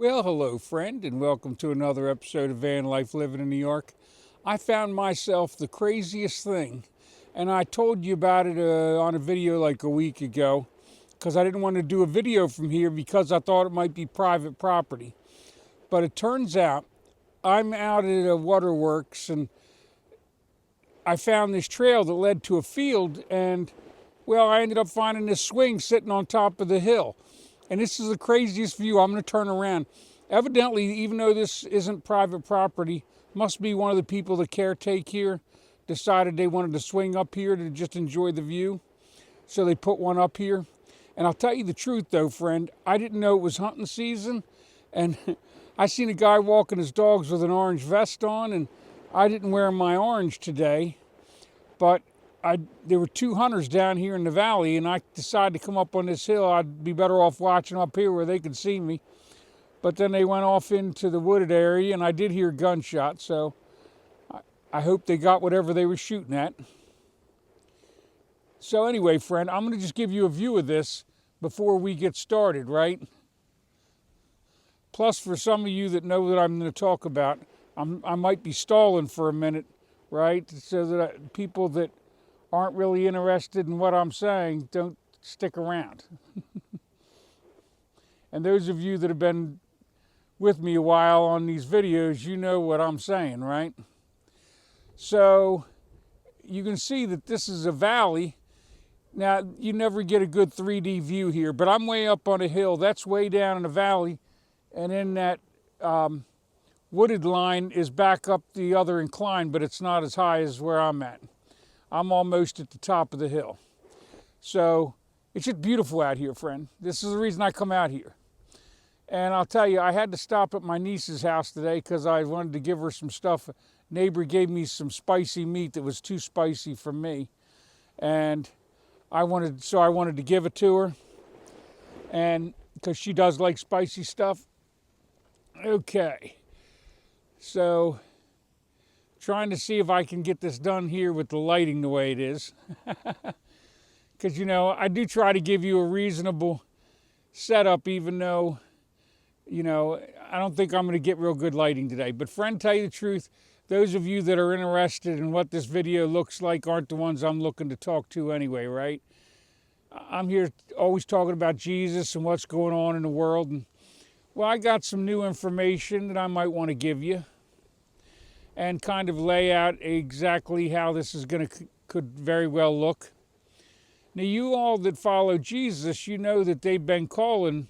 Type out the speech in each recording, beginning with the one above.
Well, hello, friend, and welcome to another episode of Van Life Living in New York. I found myself the craziest thing, and I told you about it on a video like a week ago because I didn't want to do a video from here because I thought it might be private property. But it turns out I'm out at a waterworks and I found this trail that led to a field, and well, I ended up finding this swing sitting on top of the hill. And this is the craziest view. I'm going to turn around. Evidently, even though this isn't private property, must be one of the people that caretake here decided they wanted to swing up here to just enjoy the view. So they put one up here. And I'll tell you the truth though, friend, I didn't know it was hunting season. And I seen a guy walking his dogs with an orange vest on, and I didn't wear my orange today. But there were two hunters down here in the valley, and I decided to come up on this hill. I'd be better off watching up here where they could see me. But then they went off into the wooded area, and I did hear gunshots, so I hope they got whatever they were shooting at. So anyway, friend, I'm going to just give you a view of this before we get started, right? Plus, for some of you that know that I'm going to talk about, I might be stalling for a minute, right? So that people that aren't really interested in what I'm saying don't stick around. And those of you that have been with me a while on these videos, you know what I'm saying, right? So you can see that this is a valley. Now, you never get a good 3D view here, but I'm way up on a hill. That's way down in the valley. And then that wooded line is back up the other incline, but it's not as high as where I'm at. I'm almost at the top of the hill. So it's just beautiful out here, friend. This is the reason I come out here. And I'll tell you, I had to stop at my niece's house today because I wanted to give her some stuff. A neighbor gave me some spicy meat that was too spicy for me. And I wanted to give it to her. And because she does like spicy stuff. Okay. So trying to see if I can get this done here with the lighting the way it is. Because, you know, I do try to give you a reasonable setup, even though, you know, I don't think I'm going to get real good lighting today. But friend, tell you the truth, those of you that are interested in what this video looks like aren't the ones I'm looking to talk to anyway, right? I'm here always talking about Jesus and what's going on in the world. And, well, I got some new information that I might want to give you and kind of lay out exactly how this is could very well look. Now, you all that follow Jesus, you know that they've been calling,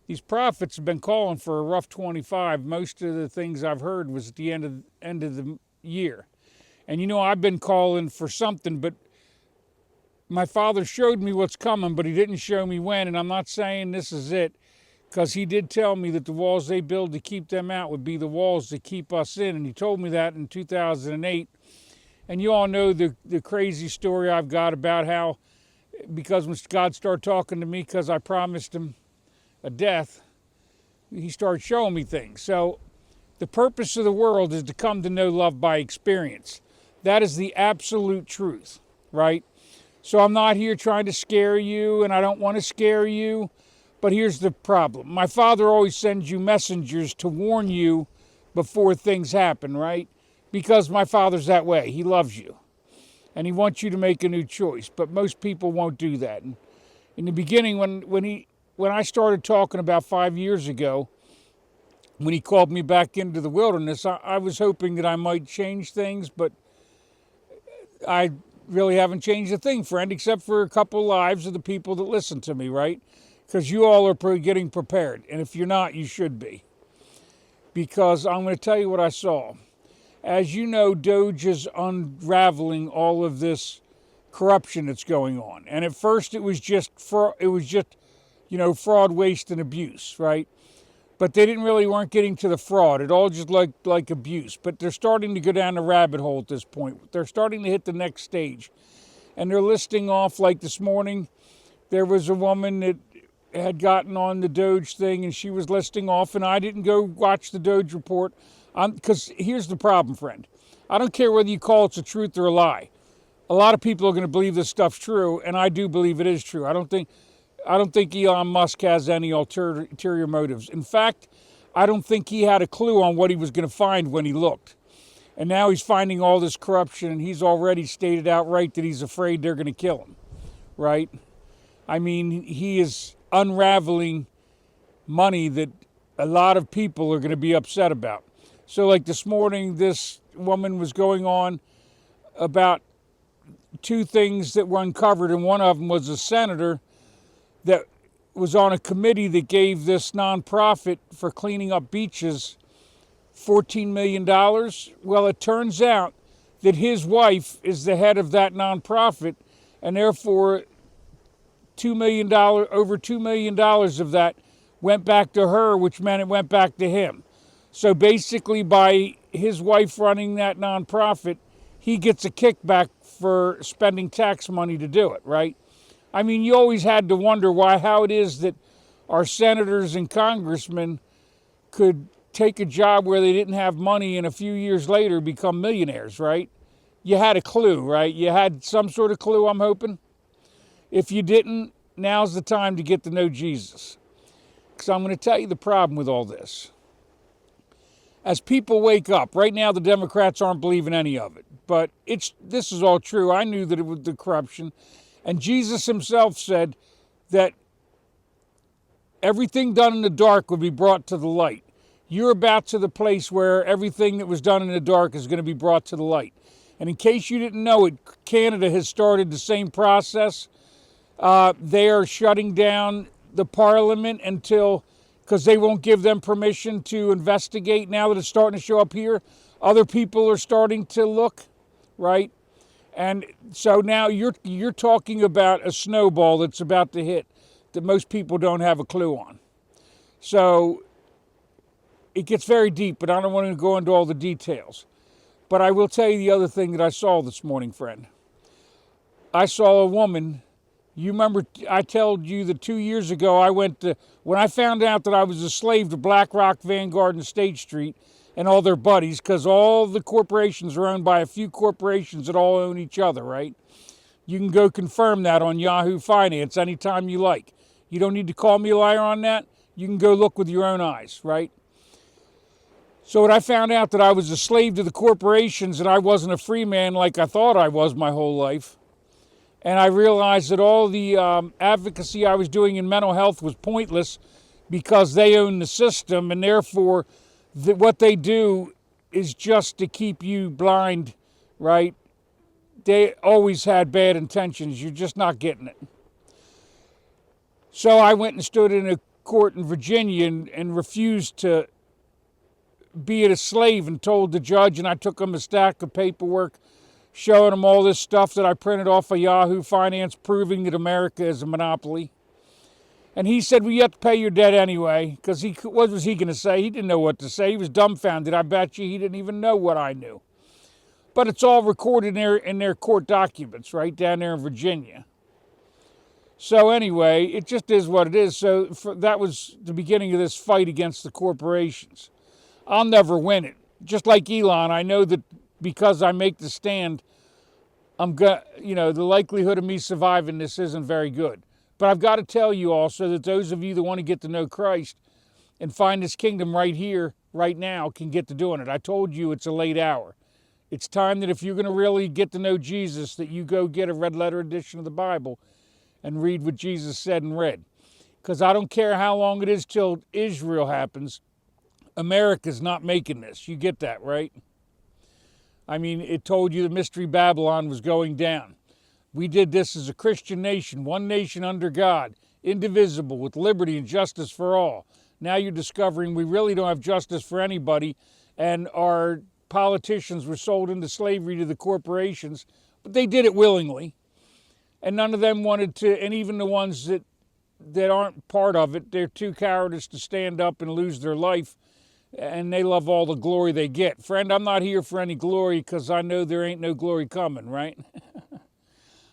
these prophets have been calling for a rough 25. Most of the things I've heard was at the end of the year. And you know, I've been calling for something, but my father showed me what's coming, but he didn't show me when. And I'm not saying this is it, because he did tell me that the walls they build to keep them out would be the walls that keep us in. And he told me that in 2008. And you all know the crazy story I've got about how, because when God started talking to me, because I promised him a death, he started showing me things. So the purpose of the world is to come to know love by experience. That is the absolute truth, right? So I'm not here trying to scare you, and I don't want to scare you. But here's the problem. My father always sends you messengers to warn you before things happen, right? Because my father's that way. He loves you. And he wants you to make a new choice. But most people won't do that. And in the beginning, when I started talking about 5 years ago, when he called me back into the wilderness, I was hoping that I might change things, but I really haven't changed a thing, friend, except for a couple lives of the people that listen to me, right? Because you all are getting prepared. And if you're not, you should be. Because I'm going to tell you what I saw. As you know, Doge is unraveling all of this corruption that's going on. And at first it was just fraud, waste, and abuse, right? But they weren't getting to the fraud. It all just like abuse. But they're starting to go down the rabbit hole at this point. They're starting to hit the next stage. And they're listing off, like this morning, there was a woman that had gotten on the Doge thing, and she was listing off, and I didn't go watch the Doge report. Because here's the problem, friend. I don't care whether you call it the truth or a lie. A lot of people are going to believe this stuff's true, and I do believe it is true. I don't think Elon Musk has any ulterior motives. In fact, I don't think he had a clue on what he was going to find when he looked. And now he's finding all this corruption, and he's already stated outright that he's afraid they're going to kill him, right? I mean, he is unraveling money that a lot of people are going to be upset about. So like this morning, this woman was going on about two things that were uncovered, and one of them was a senator that was on a committee that gave this nonprofit for cleaning up beaches $14 million. Well, it turns out that his wife is the head of that nonprofit, and therefore over $2 million of that went back to her, which meant it went back to him. So basically, by his wife running that nonprofit, he gets a kickback for spending tax money to do it, right? I mean, you always had to wonder how it is that our senators and congressmen could take a job where they didn't have money and a few years later become millionaires, right? You had a clue, right? You had some sort of clue, I'm hoping. If you didn't, now's the time to get to know Jesus. Because I'm going to tell you the problem with all this. As people wake up, right now the Democrats aren't believing any of it, but this is all true. I knew that it was the corruption. And Jesus himself said that everything done in the dark would be brought to the light. You're about to the place where everything that was done in the dark is going to be brought to the light. And in case you didn't know it, Canada has started the same process. They are shutting down the parliament because they won't give them permission to investigate. Now that it's starting to show up here, other people are starting to look, right? And so now you're talking about a snowball that's about to hit that most people don't have a clue on. So it gets very deep, but I don't want to go into all the details. But I will tell you the other thing that I saw this morning, friend. I saw a woman. You remember I told you that 2 years ago when I found out that I was a slave to BlackRock, Vanguard, and State Street and all their buddies, because all the corporations are owned by a few corporations that all own each other, right? You can go confirm that on Yahoo Finance anytime you like. You don't need to call me a liar on that. You can go look with your own eyes, right? So when I found out that I was a slave to the corporations and I wasn't a free man like I thought I was my whole life, and I realized that all the advocacy I was doing in mental health was pointless because they own the system, and therefore what they do is just to keep you blind, right? They always had bad intentions. You're just not getting it. So I went and stood in a court in Virginia and refused to be a slave, and told the judge, and I took him a stack of paperwork showing him all this stuff that I printed off of Yahoo Finance proving that America is a monopoly. And he said, well, you have to pay your debt anyway, because what was he going to say? He didn't know what to say. He was dumbfounded. I bet you he didn't even know what I knew. But it's all recorded in their court documents right down there in Virginia. So anyway, it just is what it is. So that was the beginning of this fight against the corporations. I'll never win it. Just like Elon, I know that because I make the stand, the likelihood of me surviving this isn't very good. But I've got to tell you also that those of you that want to get to know Christ and find his kingdom right here, right now, can get to doing it. I told you it's a late hour. It's time that if you're going to really get to know Jesus, that you go get a red letter edition of the Bible and read what Jesus said and read. Because I don't care how long it is till Israel happens, America's not making this. You get that, right? I mean, it told you the Mystery Babylon was going down. We did this as a Christian nation, one nation under God, indivisible, with liberty and justice for all. Now you're discovering we really don't have justice for anybody, and our politicians were sold into slavery to the corporations, but they did it willingly. And none of them wanted to, and even the ones that aren't part of it, they're too cowardice to stand up and lose their life, and they love all the glory they get. Friend, I'm not here for any glory because I know there ain't no glory coming, right?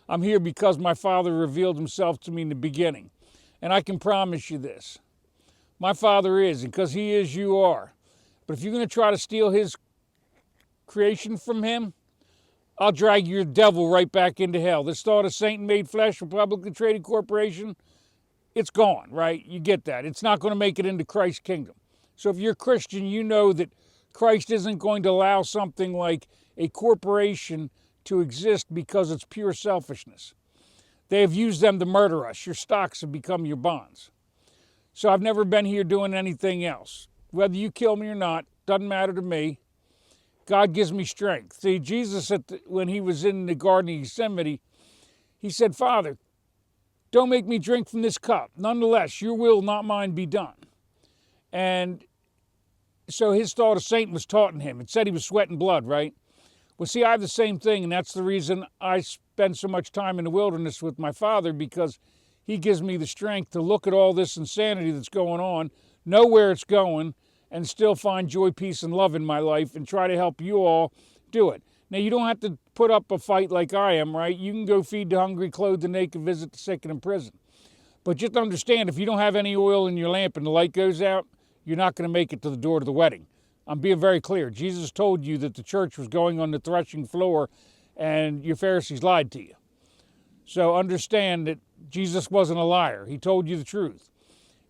I'm here because my Father revealed himself to me in the beginning. And I can promise you this. My Father is, and because he is, you are. But if you're going to try to steal his creation from him, I'll drag your devil right back into hell. This thought of Satan-made flesh, a publicly traded corporation, it's gone, right? You get that. It's not going to make it into Christ's kingdom. So if you're a Christian, you know that Christ isn't going to allow something like a corporation to exist because it's pure selfishness. They have used them to murder us. Your stocks have become your bonds. So I've never been here doing anything else. Whether you kill me or not, doesn't matter to me. God gives me strength. See, Jesus, when he was in the Garden of Gethsemane, he said, Father, don't make me drink from this cup. Nonetheless, your will, not mine, be done. And so his thought of Satan was taught in him. It said he was sweating blood, right? Well, see, I have the same thing, and that's the reason I spend so much time in the wilderness with my Father, because he gives me the strength to look at all this insanity that's going on, know where it's going, and still find joy, peace, and love in my life and try to help you all do it. Now, you don't have to put up a fight like I am, right? You can go feed the hungry, clothe the naked, visit the sick and in prison. But just understand, if you don't have any oil in your lamp and the light goes out, you're not going to make it to the door to the wedding. I'm being very clear. Jesus told you that the church was going on the threshing floor and your Pharisees lied to you. So understand that Jesus wasn't a liar. He told you the truth.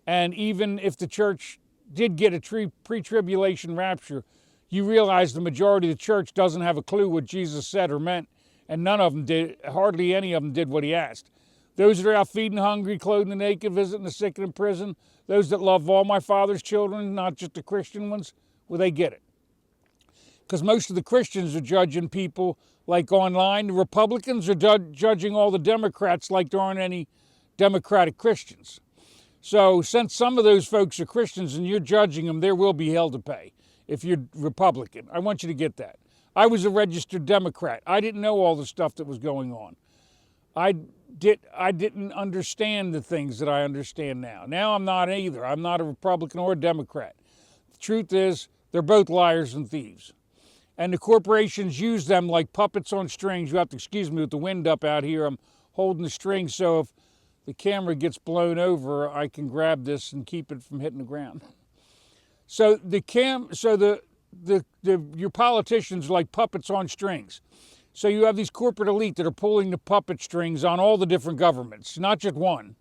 And even if the church did get a pre-tribulation rapture, you realize the majority of the church doesn't have a clue what Jesus said or meant, and none of them did, hardly any of them did what he asked. Those that are out feeding the hungry, clothing the naked, visiting the sick and in prison, those that love all my Father's children, not just the Christian ones, well, they get it. Because most of the Christians are judging people like online. The Republicans are judging all the Democrats like there aren't any Democratic Christians. So since some of those folks are Christians and you're judging them, there will be hell to pay if you're Republican. I want you to get that. I was a registered Democrat. I didn't know all the stuff that was going on. I didn't understand the things that I understand now. Now I'm not either. I'm not a Republican or a Democrat. The truth is, they're both liars and thieves. And the corporations use them like puppets on strings. You have to excuse me with the wind up out here. I'm holding the string, so if the camera gets blown over, I can grab this and keep it from hitting the ground. So your politicians are like puppets on strings. So you have these corporate elite that are pulling the puppet strings on all the different governments, not just one.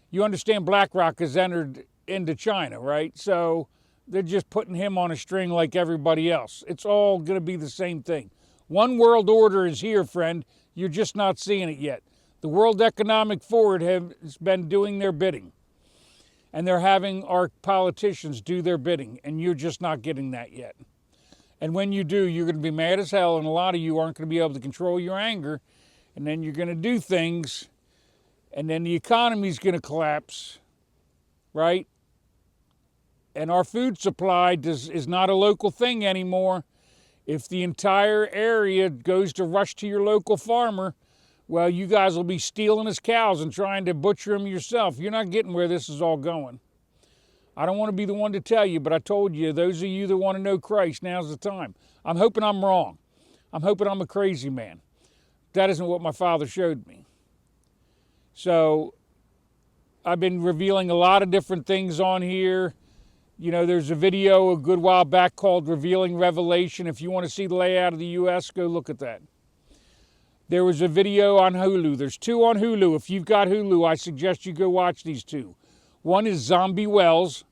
You understand BlackRock has entered into China, right? So they're just putting him on a string like everybody else. It's all going to be the same thing. One world order is here, friend. You're just not seeing it yet. The World Economic Forum has been doing their bidding. And they're having our politicians do their bidding. And you're just not getting that yet. And when you do, you're going to be mad as hell. And a lot of you aren't going to be able to control your anger. And then you're going to do things. And then the economy's going to collapse. Right? And our food supply is not a local thing anymore. If the entire area goes to rush to your local farmer, well, you guys will be stealing his cows and trying to butcher them yourself. You're not getting where this is all going. I don't want to be the one to tell you, but I told you, those of you that want to know Christ, now's the time. I'm hoping I'm wrong. I'm hoping I'm a crazy man. That isn't what my Father showed me. So I've been revealing a lot of different things on here. You know, there's a video a good while back called Revealing Revelation. If you want to see the layout of the U.S., go look at that. There was a video on Hulu. There's two on Hulu. If you've got Hulu, I suggest you go watch these two. One is Zombie Wells,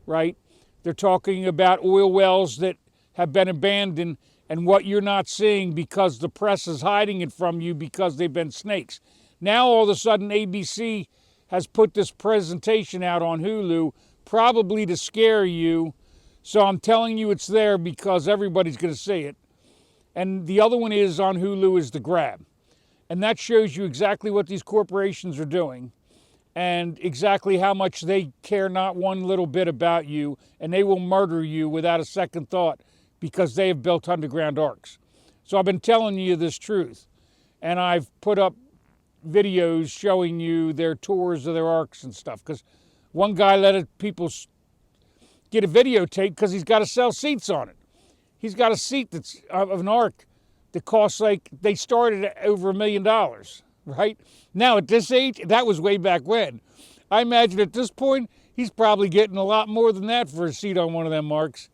right? They're talking about oil wells that have been abandoned and what you're not seeing because the press is hiding it from you because they've been snakes. Now, all of a sudden, ABC has put this presentation out on Hulu, probably to scare you. So I'm telling you it's there because everybody's going to see it. And the other one is on Hulu is The Grab. And that shows you exactly what these corporations are doing and exactly how much they care not one little bit about you, and they will murder you without a second thought because they have built underground arcs. So I've been telling you this truth, and I've put up videos showing you their tours of their arcs and stuff, because one guy let people get a videotape because he's got to sell seats on it. He's got a seat that's of an ark that costs like, they started at over $1 million, right? Now at this age, that was way back when. I imagine at this point, he's probably getting a lot more than that for a seat on one of them arks.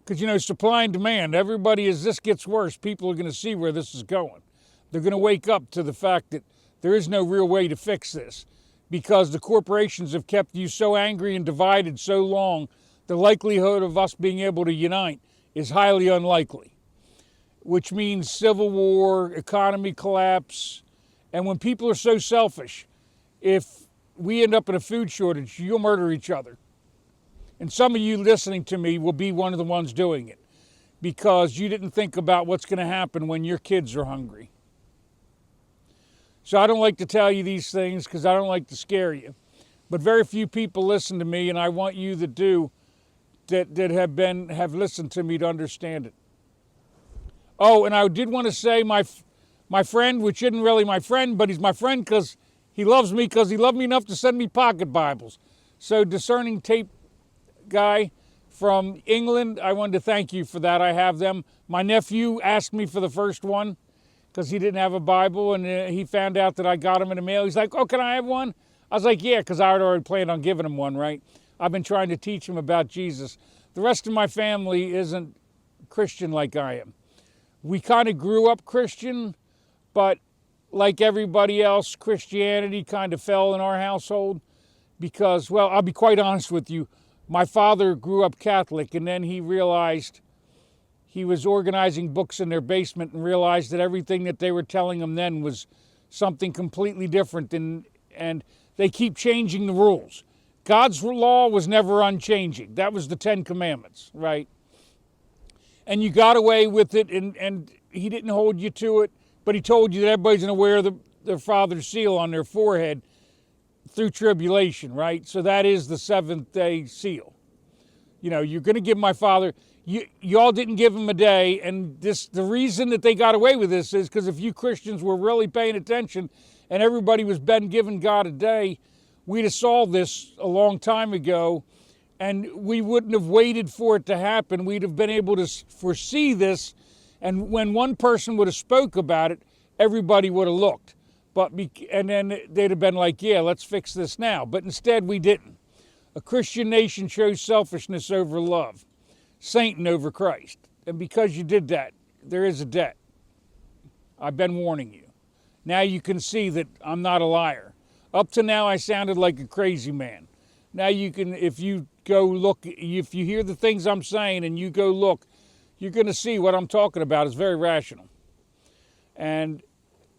Because, you know, supply and demand, everybody, as this gets worse, people are going to see where this is going. They're going to wake up to the fact that there is no real way to fix this. because the corporations have kept you so angry and divided so long, the likelihood of us being able to unite is highly unlikely, which means civil war, economy collapse. And when people are so selfish, if we end up in a food shortage, you'll murder each other. And some of you listening to me will be one of the ones doing it because you didn't think about what's going to happen when your kids are hungry. So I don't like to tell you these things because I don't like to scare you. But very few people listen to me, and I want you that do, that have listened to me to understand it. Oh, and I did want to say my friend, which isn't really my friend, but he's my friend because he loves me, because he loved me enough to send me pocket Bibles. So Discerning Tape guy from England, I wanted to thank you for that. I have them. My nephew asked me for the first one because he didn't have a Bible, and he found out that I got him in the mail. He's like, oh, can I have one? I was like, yeah, because I had already planned on giving him one, right? I've been trying to teach him about Jesus. The rest of my family isn't Christian like I am. We kind of grew up Christian, but like everybody else, Christianity kind of fell in our household because, well, I'll be quite honest with you. My father grew up Catholic, and then he realized he was organizing books in their basement and realized that everything that they were telling him then was something completely different, and they keep changing the rules. God's law was never unchanging. That was the 10 Commandments, right? And you got away with it, and he didn't hold you to it, but he told you that everybody's going to wear their father's seal on their forehead through tribulation, right? So that is the seventh day seal. You know, you're going to give my father, y'all didn't give him a day, and the reason that they got away with this is because if you Christians were really paying attention and everybody was giving God a day, we'd have solved this a long time ago, and we wouldn't have waited for it to happen. We'd have been able to foresee this, and when one person would have spoke about it, everybody would have looked. And then they'd have been like, yeah, let's fix this now. But instead, we didn't. A Christian nation chose selfishness over love, Satan over Christ. And because you did that, there is a debt. I've been warning you. Now you can see that I'm not a liar. Up to now, I sounded like a crazy man. Now you can, if you go look, if you hear the things I'm saying and you go look, you're going to see what I'm talking about is very rational. And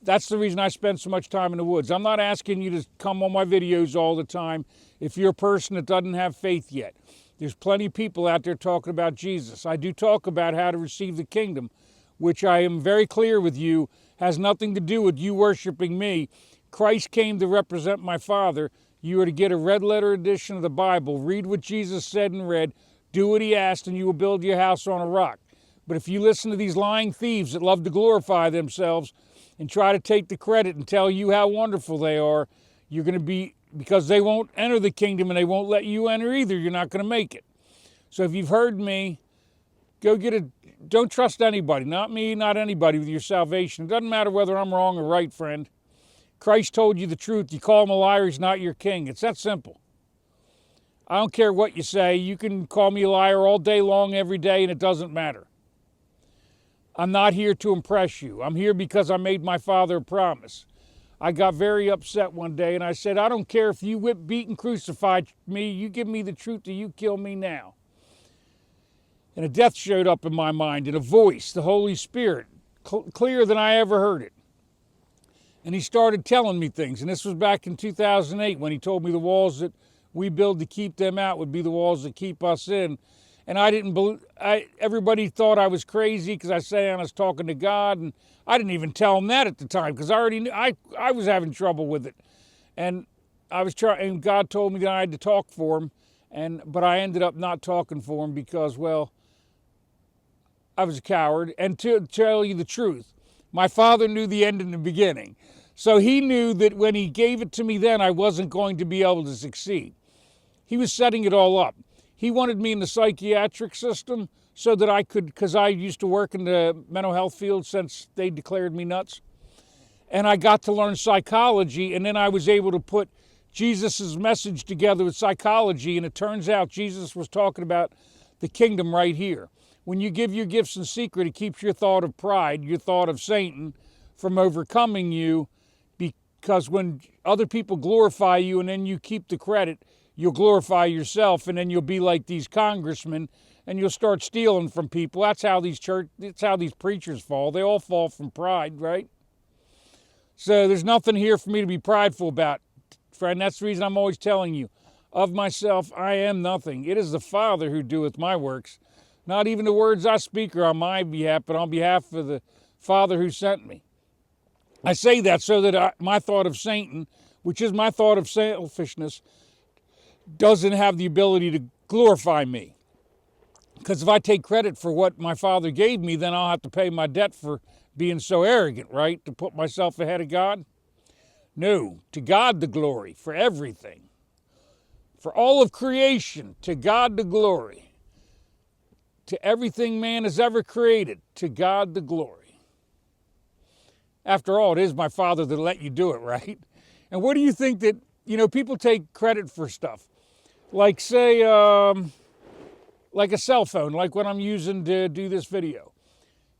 that's the reason I spend so much time in the woods. I'm not asking you to come on my videos all the time if you're a person that doesn't have faith yet. There's plenty of people out there talking about Jesus. I do talk about how to receive the kingdom, which I am very clear with you has nothing to do with you worshiping me. Christ came to represent my Father. You are to get a red letter edition of the Bible, read what Jesus said and read, do what he asked, and you will build your house on a rock. But if you listen to these lying thieves that love to glorify themselves and try to take the credit and tell you how wonderful they are, you're going to be, because they won't enter the kingdom and they won't let you enter either, you're not going to make it. So if you've heard me, don't trust anybody, not me, not anybody with your salvation. It doesn't matter whether I'm wrong or right, friend. Christ told you the truth. You call him a liar, he's not your king. It's that simple. I don't care what you say. You can call me a liar all day long, every day, and it doesn't matter. I'm not here to impress you. I'm here because I made my Father a promise. I got very upset one day, and I said, I don't care if you whip, beat, and crucified me. You give me the truth or you kill me now. And a death showed up in my mind, and a voice, the Holy Spirit, clearer than I ever heard it. And he started telling me things. And this was back in 2008 when he told me the walls that we build to keep them out would be the walls that keep us in. And I didn't believe, everybody thought I was crazy because I said I was talking to God. And I didn't even tell them that at the time because I already knew I was having trouble with it. And and God told me that I had to talk for him. But I ended up not talking for him because, well, I was a coward. And to tell you the truth, my Father knew the end and the beginning. So he knew that when he gave it to me then, I wasn't going to be able to succeed. He was setting it all up. He wanted me in the psychiatric system so that I could, because I used to work in the mental health field since they declared me nuts. And I got to learn psychology, and then I was able to put Jesus' message together with psychology, and it turns out Jesus was talking about the kingdom right here. When you give your gifts in secret, it keeps your thought of pride, your thought of Satan, from overcoming you, Because when other people glorify you and then you keep the credit, you'll glorify yourself, and then you'll be like these congressmen and you'll start stealing from people. That's how these preachers fall. They all fall from pride, right? So there's nothing here for me to be prideful about, friend. That's the reason I'm always telling you, of myself I am nothing. It is the Father who doeth my works. Not even the words I speak are on my behalf, but on behalf of the Father who sent me. I say that so that my thought of Satan, which is my thought of selfishness, doesn't have the ability to glorify me. Because if I take credit for what my Father gave me, then I'll have to pay my debt for being so arrogant, right? To put myself ahead of God. No, to God the glory for everything. For all of creation, to God the glory. To everything man has ever created, to God the glory. After all, it is my Father that let you do it, right? And what do you think that, people take credit for stuff? Like, say, like a cell phone, like what I'm using to do this video.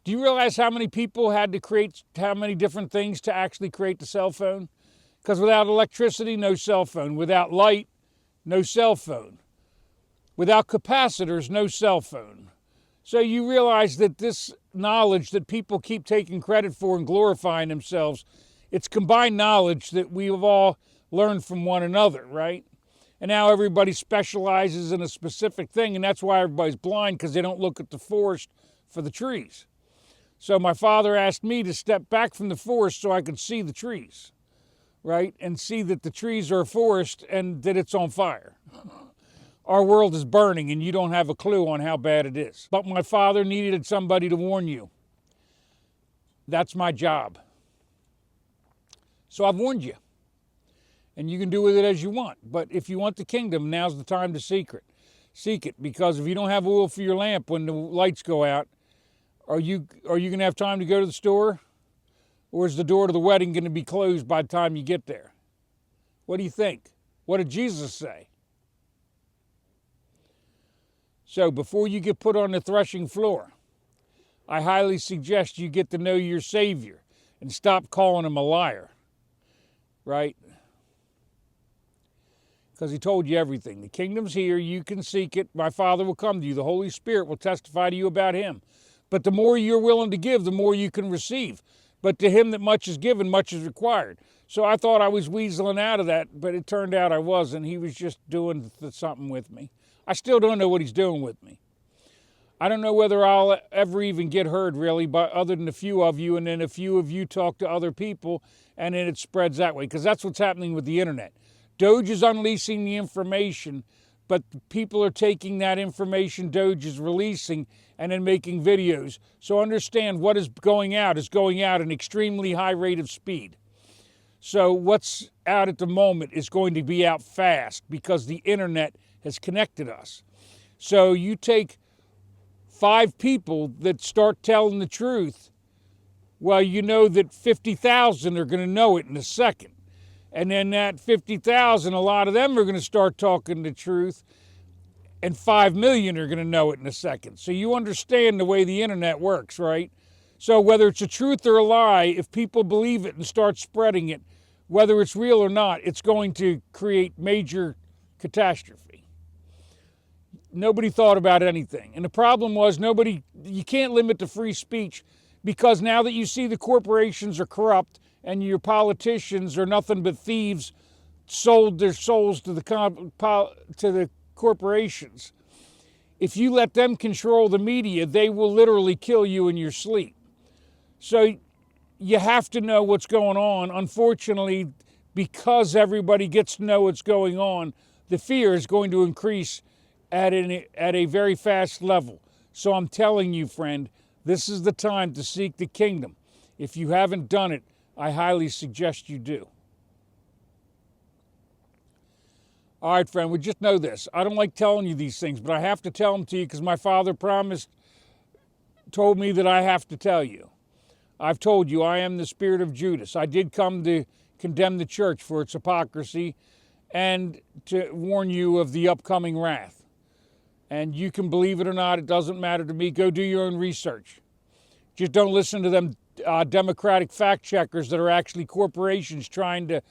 Do you realize how many people had to create how many different things to actually create the cell phone? Because without electricity, no cell phone. Without light, no cell phone. Without capacitors, no cell phone. So you realize that this knowledge that people keep taking credit for and glorifying themselves, it's combined knowledge that we've all learned from one another, right? And now everybody specializes in a specific thing, and that's why everybody's blind, because they don't look at the forest for the trees. So my Father asked me to step back from the forest so I could see the trees, right? And see that the trees are a forest and that it's on fire. Our world is burning and you don't have a clue on how bad it is. But my Father needed somebody to warn you. That's my job. So I've warned you. And you can do with it as you want. But if you want the kingdom, now's the time to seek it. Seek it, because if you don't have oil for your lamp when the lights go out, are you going to have time to go to the store? Or is the door to the wedding going to be closed by the time you get there? What do you think? What did Jesus say? So before you get put on the threshing floor, I highly suggest you get to know your Savior and stop calling him a liar, right? Because he told you everything. The kingdom's here. You can seek it. My Father will come to you. The Holy Spirit will testify to you about him. But the more you're willing to give, the more you can receive. But to him that much is given, much is required. So I thought I was weaseling out of that, but it turned out I wasn't. He was just doing something with me. I still don't know what he's doing with me. I don't know whether I'll ever even get heard, really, but other than a few of you, and then a few of you talk to other people, and then it spreads that way, because that's what's happening with the internet. Doge is unleashing the information, but people are taking that information Doge is releasing and then making videos. So understand, what is going out at an extremely high rate of speed. So what's out at the moment is going to be out fast, because the internet has connected us. So you take 5 people that start telling the truth, well, you know that 50,000 are going to know it in a second. And then that 50,000, a lot of them are going to start talking the truth, and 5 million are going to know it in a second. So you understand the way the internet works, right? So whether it's a truth or a lie, if people believe it and start spreading it, whether it's real or not, it's going to create major catastrophe. Nobody thought about anything. And the problem was you can't limit the free speech, because now that you see the corporations are corrupt and your politicians are nothing but thieves, sold their souls to the corporations. If you let them control the media, they will literally kill you in your sleep. So you have to know what's going on. Unfortunately, because everybody gets to know what's going on, the fear is going to increase at a very fast level. So I'm telling you, friend, this is the time to seek the kingdom. If you haven't done it, I highly suggest you do. All right, friend, we just know this. I don't like telling you these things, but I have to tell them to you because my Father told me that I have to tell you. I've told you I am the spirit of Judas. I did come to condemn the church for its hypocrisy and to warn you of the upcoming wrath. And you can believe it or not, it doesn't matter to me. Go do your own research. Just don't listen to them Democratic fact checkers that are actually corporations trying to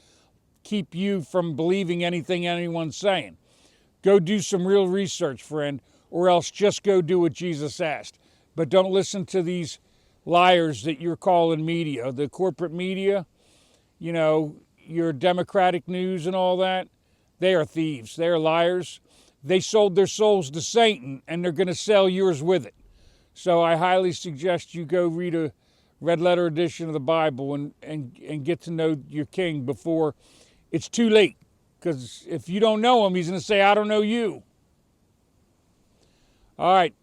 keep you from believing anything anyone's saying. Go do some real research, friend, or else just go do what Jesus asked. But don't listen to these liars that you're calling media. The corporate media, you know, your Democratic news and all that, they are thieves. They are liars. They sold their souls to Satan, and they're going to sell yours with it. So I highly suggest you go read a red letter edition of the Bible and get to know your king before it's too late. Because if you don't know him, he's going to say, I don't know you. All right.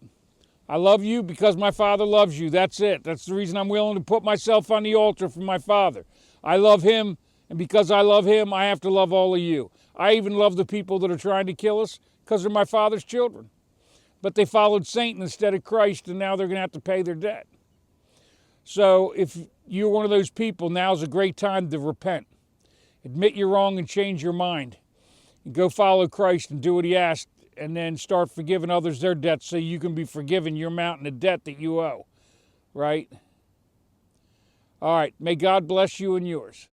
I love you because my Father loves you. That's it. That's the reason I'm willing to put myself on the altar for my Father. I love him, and because I love him, I have to love all of you. I even love the people that are trying to kill us because they're my Father's children. But they followed Satan instead of Christ, and now they're going to have to pay their debt. So if you're one of those people, now's a great time to repent. Admit you're wrong and change your mind. And go follow Christ and do what he asked, and then start forgiving others their debts so you can be forgiven your mountain of debt that you owe. Right? All right. May God bless you and yours.